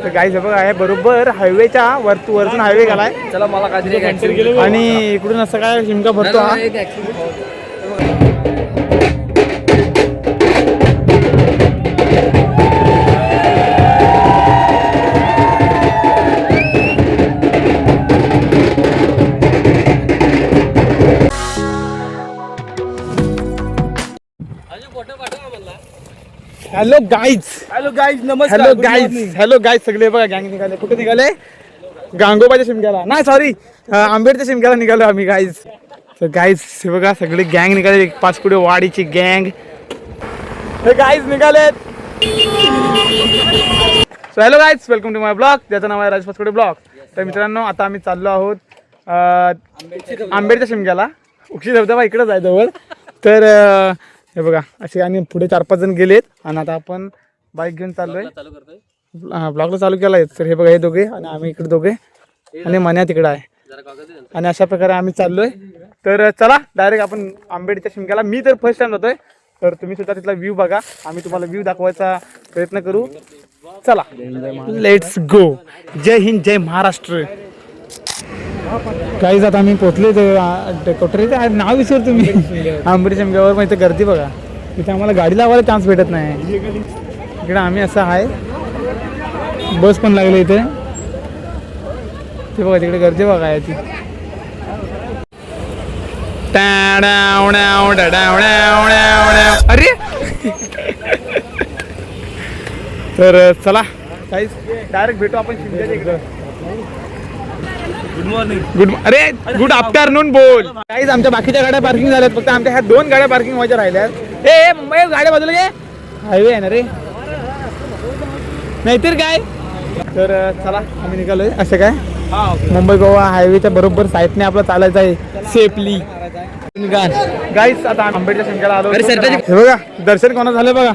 तर गाईज बघा आहे बरोबर हायवेच्या वरतून हायवे गेलाय. चला मला काहीतरी आणि इकडून असं काय शिमका भरतो हा. हॅलो गाईज नमस्कार. हॅलो गाईज सगळे बघा गँग निघाले. कुठे निघाले? गांगोबाच्या शिमग्याला नाही सॉरी आंबेडच्या शिमग्याला निघालो आम्ही गाईज. तर गाईज हे बघा सगळे गँग निघाले. पाचपुडे वाडीची गँग हे गाईज निघालेत. So hello guys welcome to my blog ज्याचं नाव आहे राज पाचपुडे ब्लॉग. तर मित्रांनो आता आम्ही चाललो आहोत आंबेडच्या शिमग्याला. उक्षी धबधबा इकडेच आहे जवळ. तर हे बघा असे आणि पुढे 4-5 जण गेलेत आणि आता आपण बाईक घेऊन चाललोय. ब्लॉगला चालू केलाय. तर हे बघा हे दोघे आणि आम्ही इकडे दोघे आणि मन्या तिकडे आहे आणि अशा प्रकारे आम्ही चाललोय. तर चला डायरेक्ट आपण आंबेडच्या शिमग्याला. मी तर फर्स्ट टाइम जातोय तर तुम्ही सुद्धा तिथला व्ह्यू बघा. आम्ही तुम्हाला व्ह्यू दाखवायचा प्रयत्न करू. चला लेट्स गो. जय हिंद जय महाराष्ट्र. काही जात आम्ही पोचले कोटरे नाव विसर तुम्ही आंबेडच्या शिमग्यावर. मग इथे गर्दी बघा. इथे आम्हाला गाडी लावायला चान्स भेटत नाही. इकडे आम्ही असं आहे. बस पण लागली इथे. ते बघा तिकडे गर्दी बघा आहे ती. अरे तर चला काहीच डायरेक्ट भेटू आपण शिमग्याच्या इकडं. गुड मॉर्निंग गुड आफ्टरनून बोल. काहीच आमच्या बाकीच्या गाड्या पार्किंग झाल्यात. फक्त आमच्या ह्या 2 गाड्या पार्किंग व्हायच्या राहिल्यात. ए गाड्या बाजूला घे. हायवे आहे ना रे नाहीतर काय. तर चला आम्ही निघालोय. असं काय मुंबई गोवा हायवेच्या बरोबर साईडने आपला चालायचं आहे सेफली. गाईस आता आंबेडच्या शिमग्याला आलो. हे बघा दर्शन कोणा झालं बघा.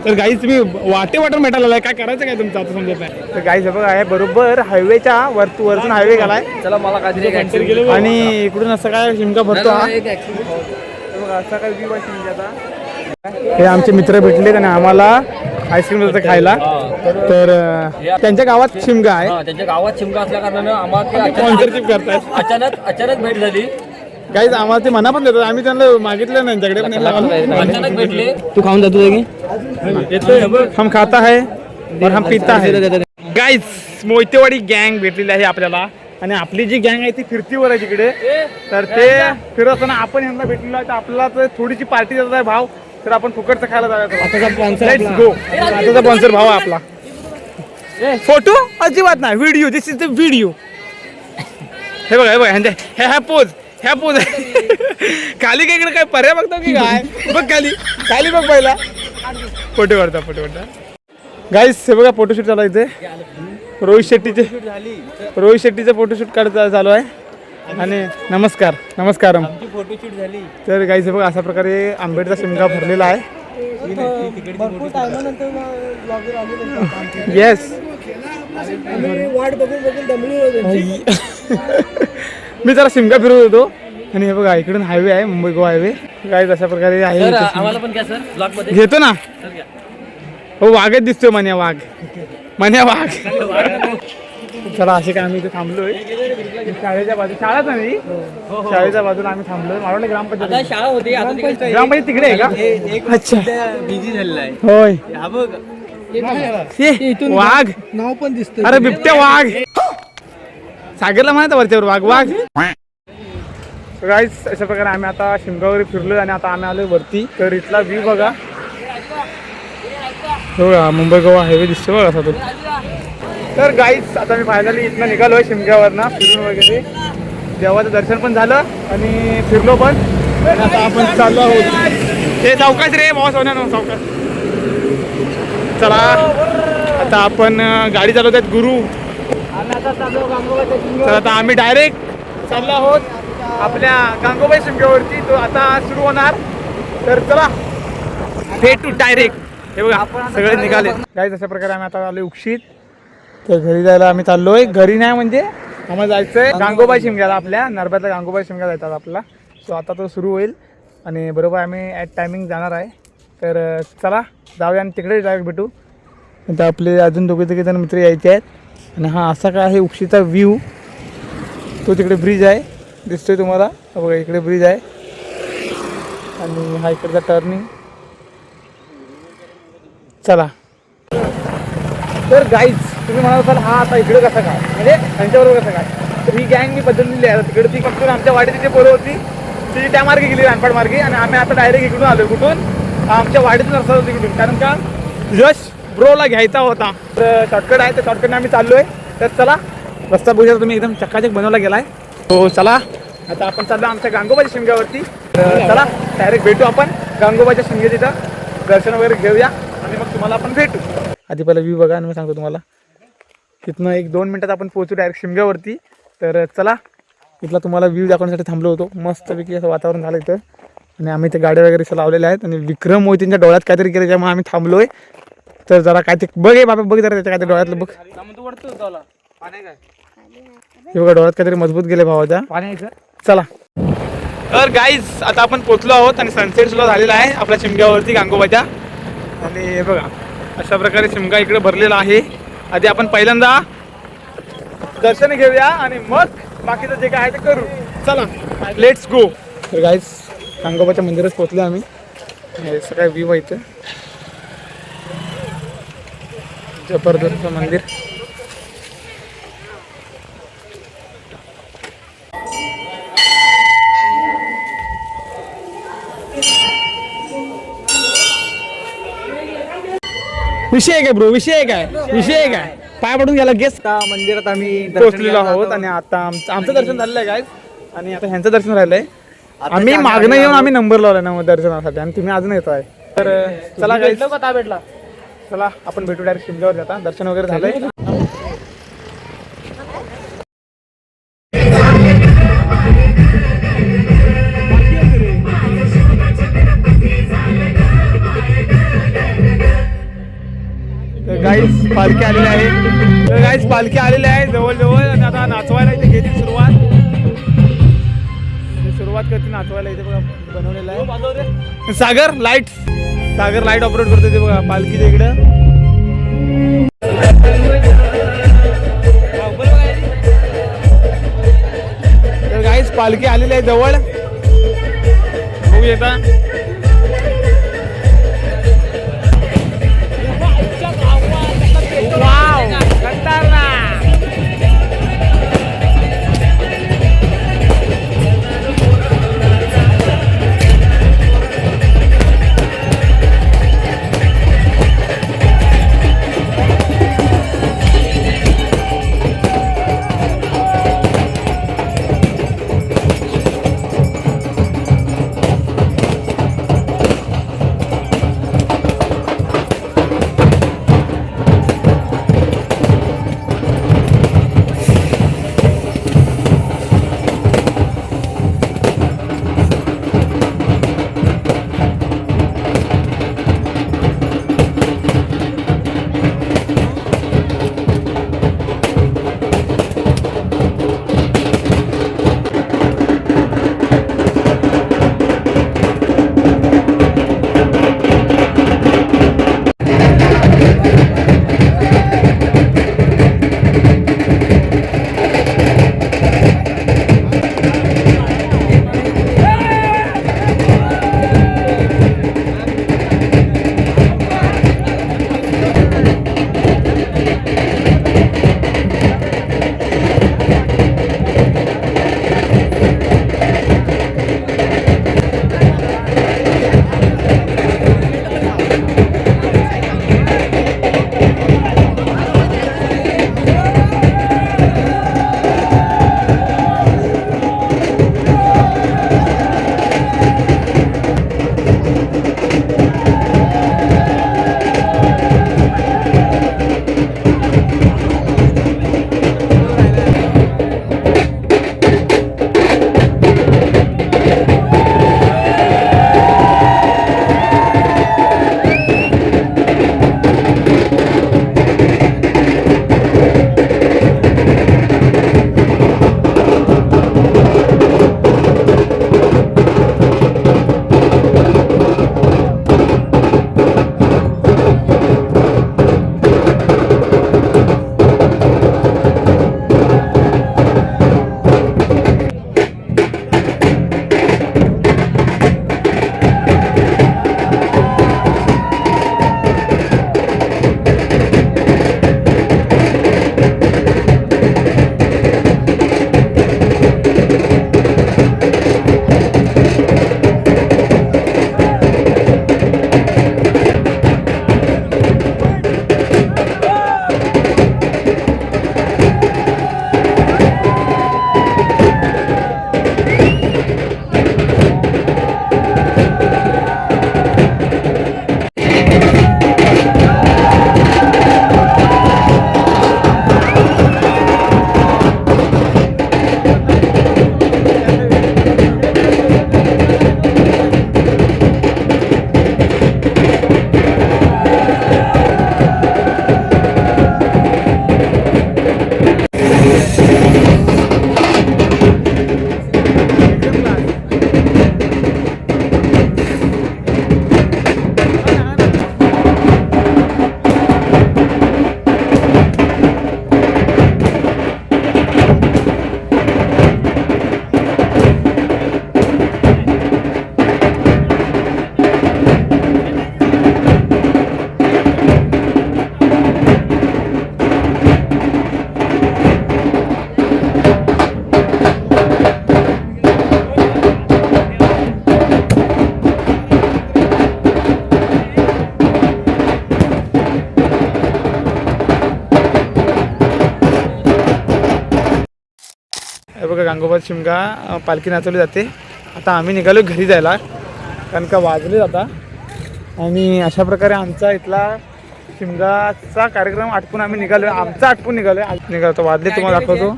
तर गाईज तुम्ही वाटेवाटर मेटायला आलाय. काय करायचं काय तुमचं आता समजत नाही. तर गाईज बघा आहे बरोबर हायवेच्या वरतून हायवे गेलाय. चला मला काहीतरी आणि इकडून असं काय शिमका भरतो हा. बघा असा काय व्ह्यू आहे शिमग्याचा. हे आमचे मित्र भेटलेत आणि आम्हाला आईस्क्रीम देतात खायला. तर त्यांच्या गावात शिमगा आहे. त्यांच्या गावात शिमगा असल्या कारणानं आम्हाला स्पॉन्सरशिप करतात. अचानक भेट झाली. गाईज आम्हाला ते मना पण देतात. आम्ही त्यांना मागितलं नाही त्यांच्याकडे पण अचानक भेटले. तू खाऊन जातो हम खाता है और हम पिता है. गाईज मोहितेवाडी गँग भेटलेली आहे आपल्याला. आणि आपली जी गँग आहे ती फिरतीवर आहे तिकडे. तर ते फिरत असताना आपण यांना भेटलेलो आहे. तर आपल्याला तर थोडीशी पार्टी देत आहे भाव. तर आपण फुकटचं खायला जायचं. Let's go. आताचा स्पॉन्सर भाव आपला. फोटो अजिबात नाही. Video. This is the video. हे बघा हे बघा ह्या पोज ह्या पोज खाली काय इकडे काय पर्याय बघतो की काय. बघ खाली बघ पहिला. फोटो काढता गाईस. हे बघा फोटोशूट चालू आहे इथे. रोहित शेट्टीचे फोटोशूट काढता चालू आहे. आणि नमस्कार फोटोशूट झाली. तर गाईस हे बघा अशा प्रकारे आंबेडचा शिमगा भरलेला आहे. येस मी जरा शिमगा फिरवत होतो. आणि हे बघा इकडून हायवे आहे मुंबई गोवा हायवे. गाईस अशा प्रकारे आहे. आम्हाला पण घ्या सर ब्लॉग मध्ये. घेतो ना. हो वाघच दिसतोय मन्या वाघ. चला असे काय आम्ही इथे थांबलोय शाळेच्या बाजूला. शाळाच नाही शाळेच्या बाजूला आम्ही थांबलोय. मला वाटलं ग्रामपंचायत शाळा होती. ग्रामपंचायत तिकडे आहे का. अच्छा बिझी झालेला आहे. होय वाघ नाव पण दिसतं. अरे बिबट्या वाघ. सागरला म्हणा वरच्यावर वाघ. गाईस अशा प्रकारे आम्ही आता शिमगावर फिरलोय आणि आता आम्ही आलोय वरती. तर इथला व्ह्यू बघा. बघा मुंबई गोवा हायवे दिसतो बघा असा तो. तर गाईस आता मी फायनली इथनं निघालोय शिमग्यावरनं फिरून वगैरे. देवाचं दर्शन पण झालं आणि फिरलो पण. आता आपण चाललो आहोत. हे सावकाश रे भाऊ सोन्यानो सावकाश. चला आता आपण गाडी चालवत आहेत गुरु. तर आता आम्ही डायरेक्ट चाललो आहोत आपल्या गांगोबाई शिमग्यावरती. तो आता सुरू होणार. तर चला भेटू डायरेक्ट. हे बघा सगळे निघाले. गाईज अशा प्रकारे आम्ही आता आलोय उक्षीत. तर घरी जायला आम्ही चाललोय. घरी नाही म्हणजे आम्हाला जायचंय गांगोबाई शिमग्याला. आपल्या नरब्यातला गांगोबाई शिमगा जायचा आपला. सो आता तो सुरू होईल आणि बरोबर आम्ही ॲट टायमिंग जाणार आहे. तर चला जाऊया आणि तिकडे डायरेक्ट भेटू. आता आपले अजून दोघे तिघे जण मित्र यायचे आहेत आणि हा असा काय आहे उक्षीचा व्ह्यू. तो तिकडे ब्रिज आहे दिसतोय तुम्हाला, बघा इकडे ब्रिज आहे आणि हा इकडचा टर्निंग. चला तर गाईज तुम्ही म्हणाल असाल हा आता इकडे कसं काय म्हणजे त्यांच्याबरोबर कसं काय, तर ही गँग मी बदललेली आहे. तिकडे ती फक्त आमच्या वाडीची जी पोरं होती ती त्या मार्गे गेली रानपाड मार्गे आणि आम्ही आता डायरेक्ट इकडून आलो. कुठून? आमच्या वाडीतून रस्ता होती इकडून, कारण का यश ब्रोला घ्यायचा होता. तर शॉर्टकट आहे, तर शॉर्टकटने आम्ही चाललो आहे. तर चला रस्ता बघूया तुम्ही, एकदम चक्काचक बनवला गेला आहे. तो चला आता आपण चाललो आमच्या गांगोबाच्या शिमग्यावरती. तर चला डायरेक्ट भेटू आपण गांगोबाच्या शिमग्या, तिथं दर्शन वगैरे घेऊया आणि मग तुम्हाला आपण भेटू. आधी पहिला व्ह्यू बघा आणि मी सांगतो तुम्हाला. तिथनं 1-2 मिनटात आपण पोहोचू डायरेक्ट शिमग्यावरती. तर चला इथला तुम्हाला व्ह्यू दाखवण्यासाठी थांबलो होतो. मस्तपैकी असं वातावरण झालं इथं आणि आम्ही इथे गाड्या वगैरे लावलेल्या आहेत आणि विक्रम मोहितींच्या डोळ्यात काहीतरी केलं त्यामुळे आम्ही थांबलोय. तर जरा काय ते बघ आहे बाबा, बघ जरा त्याच्या काहीतरी डोळ्यातलं बघ. हे बघा डोळ्यात काहीतरी मजबूत गेले भावाच्या. चला तर गाईज आता आपण पोचलो आहोत आणि सनसेट सुद्धा झालेला आहे आपल्या शिमग्यावरती गांगोबाच्या. आणि हे बघा अशा प्रकारे शिमगा इकडे भरलेला आहे. आधी आपण पहिल्यांदा दर्शन घेऊया आणि मग बाकीचं जे काय आहे ते करू. चला लेट्स गो. तर गाईज गांगोबाच्या मंदिरात पोचलो आम्ही. हे सगळं व्ह्यू आहे इथं, जबरदस्त मंदिर. विषय काय ब्रो, विषय काय पाय पडून गेला गेस. मंदिरात आम्ही पोहोचलेलो आहोत आणि आता आमचं दर्शन झालेलं आहे गाईज आणि आता ह्यांचं दर्शन राहिलंय. आम्ही मागणं येऊन आम्ही नंबर लावलाय ना दर्शनासाठी आणि तुम्ही अजून येत आहे. तर चला गाईज भेटला, चला आपण भेटू डायरेक्ट शिमग्यावर. आता दर्शन वगैरे झालंय. गाईज पालखी आलेली आहे. तर गाईज पालखी आलेली आहे जवळजवळ आणि आता नाचवायला इथे घेतील सुरुवात करते नाचवायला. इथे बघा बनवलेलं आहे सागर लाईट ऑपरेट करतो ते बघा पालखीच्या इकडं. तर गाईज पालखी आलेली आहे जवळ, बघू येता. वाव खतरनाक. गांगोबा शिमगा पालखी नाचवली जाते. आता आम्ही निघालो घरी जायला कारण का वाजले आता. आणि अशा प्रकारे आमचा इथला शिमगाचा कार्यक्रम आटपून आम्ही निघालो. आमचा आटपून निघालो वाजले तुम्हाला दाखवतो.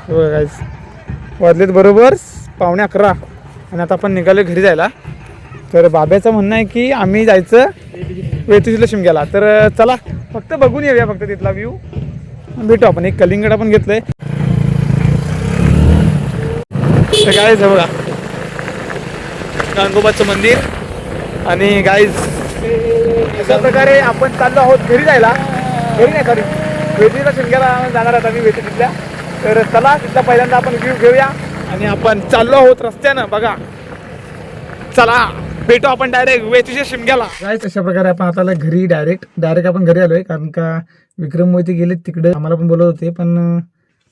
हो गाईस वाजलेत बरोबर 11:15 आणि आता आपण निघालो घरी जायला. तर बाब्याचं म्हणणं आहे की आम्ही जायचं वेतुशीला शिमग्याला. तर चला फक्त बघून येऊया फक्त तिथला व्ह्यू. भेटू आपण. एक कलिंगड आपण घेतलंय. तर गाईज हे बघा गांगोबाचं मंदिर. आणि गाईज अशा प्रकारे आपण चाललो आहोत घरी जायला. घरी नाही सॉरी वेतुशीला शिमग्याला जाणार आहोत आम्ही वेतुशीला. तर चला तिथला पहिल्यांदा आपण व्ह्यू घेऊया आणि आपण चाललो आहोत रस्त्यानं. बघा चला भेटू आपण डायरेक्ट वेतुशीच्या शिमग्याला. गाईज अशा प्रकारे आपण आता घरी डायरेक्ट आपण घरी आलोय कारण का विक्रम मोहिते गेले तिकडे. आम्हाला पण बोलत होते पण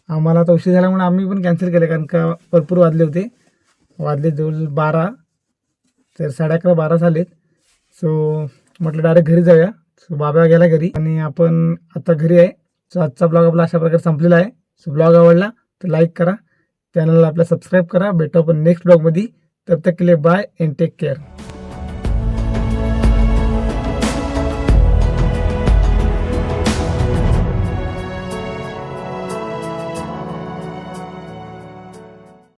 आम्हाला आता उशीर झाल्यामुळे आम्ही पण कॅन्सल केलं कारण का भरपूर वाजले जवळ 12. तर 11:30-12 झालेत. सो म्हटलं डायरेक्ट घरी जाऊया. सो बाबा गेला घरी आणि आपण आता घरी आहे. सो आजचा ब्लॉग आपला अशा प्रकारे संपलेला आहे. सो ब्लॉग आवडला तर लाईक करा, चॅनलला आपला सबस्क्राईब करा. भेटू आपण नेक्स्ट ब्लॉगमध्ये. तब तक के लिए बाय एंड टेक केअर.